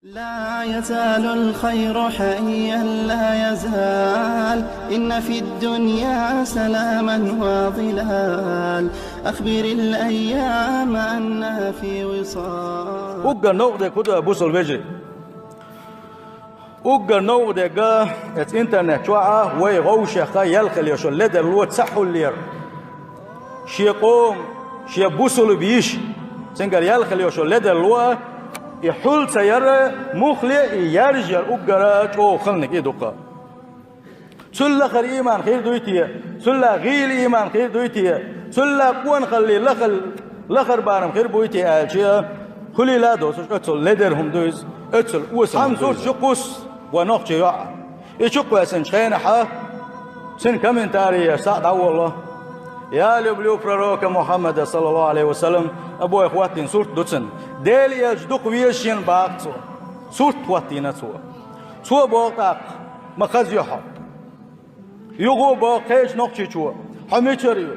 لا يزال الخير حيا لا يزال، إن في الدنيا سلاما وظلال، أخبر الأيام أنها في وصال. Uggar nåde kuda busol veje. Uggar nåde ga et internet chua way غوشه خيال خلي شو لدر لو تصحوا اللير شيقوم شي بوسل بيش سنجر يال خلي شو لدر لو يحول سيارة مخلي يرجع أجرا شو خلنك يدقى سلا خير إيمان خير دويتيه سلا غيل إيمان خير دويتيه سلا قوان خلي لخر بارم خير بويتيه أشياء كل لا دوس أتصل لدرهم دويس أتصل وسام هم صوت شقوس ونقش يع يشقوا سن شين حا سن كمن تاريخ سعد الله يا لبلو فروك محمد صلى الله عليه وسلم أبو إخواتين صورت دوتسن ديل يجدق ويشين باقصو صورت واتينا سوا باقاق مخزيحا يغو باقيش نقشي شو حميشري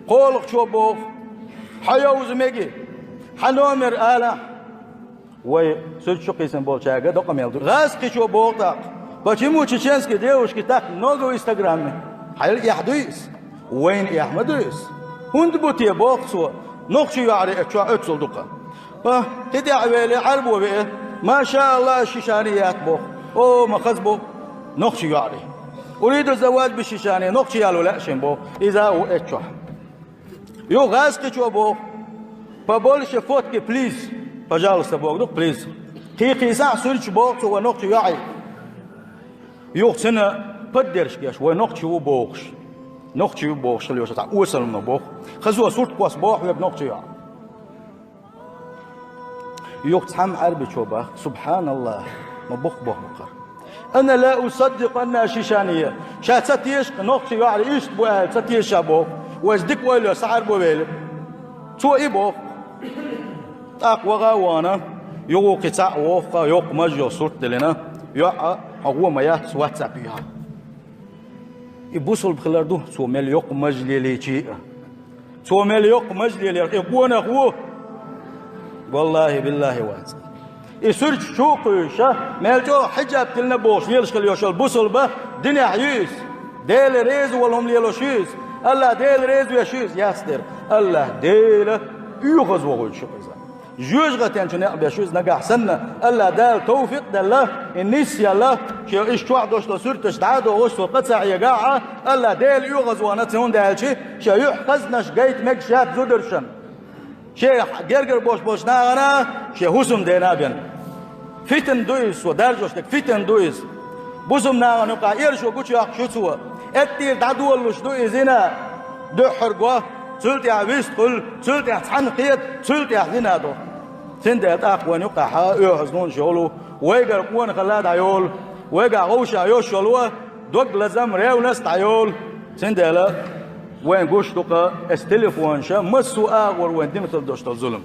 قولق شو باق حيوز ميجي حنومر آلا وي سوچ شقي سمبول شاگه دقم يلدو غاسقي شو باقاق почему чеченский девушки так много в инстаграме حيل يحدويس وين يا أحمدويس هند بوتي باقصو نقشي يعري اتشو دقا تدع بيلي عربو بيه ما شاء الله الشيشانيات بوخ او مخز بوخ نقشي يعري أريد الزواج بالشيشانية نقشي يالو لأشن بوخ إذا هو اتشو يو غاسكي شو بوخ فبولش فوتكي بليز пожалуйста بوخ دوك بليز قيقي ساع سرش بوخ سوى نقشي يعري يو سنة بدرش كيش ونقشي بوخش نقشي بوخش اللي يوشتا وصل من بوخ خزوة صورت قواس بوخ ويب نقشي يعري يقتحم عربي شوبه سبحان الله مبخ بخ بقر أنا لا أصدق أنها شيشانية شاتيش نقطي يعني إيش تبغى شاتيش أبوه وازدك ولا سعر بويل شو إبوه أقوى غوانا يو قطع وفقا يو مجيو صورت لنا يو هو ما يات واتسابيها يبوسل بخلاردو شو مل يو مجلي لي شيء شو مل يو مجلي لي يبونا هو والله بالله واسع يسرج شوقيشة مالجو حجاب تلنا بوش يلش خليوش البوصل به دنيا حيوس ديل ريز والهم ليلوشيس الله ديل ريز ويشيس ياسدر الله ديل يغز وغل شقيزا جوج غتين شو نقبل يشيس نقع سنة الله دال توفيق دالله النسي الله شو إيش توعد وش لسرتش دعادو وش وقتسع يقاعة الله ديل يغز ونتسون دال شي شو يحقزنش جيت مكشات زودرشن شيء جرجر boş nağana şey husum denabyan fiten doyuz o derjoştek fiten doyuz buzum nağana ka yerşo guçu akşusu ettir dadulluş doyuz ina döhürgwa sült ya wistul sült ya tanqiyat sült ya zinado sende aqwa nuqa ha yuhzun shulu ويجر قوان خلاد عيول ويجع غوش عيول شلوه دوق لزم ريو ناس عيول سندلا وين قوش تقى استلف وانشا مسوا أغور وين دمت الدوشت الظلم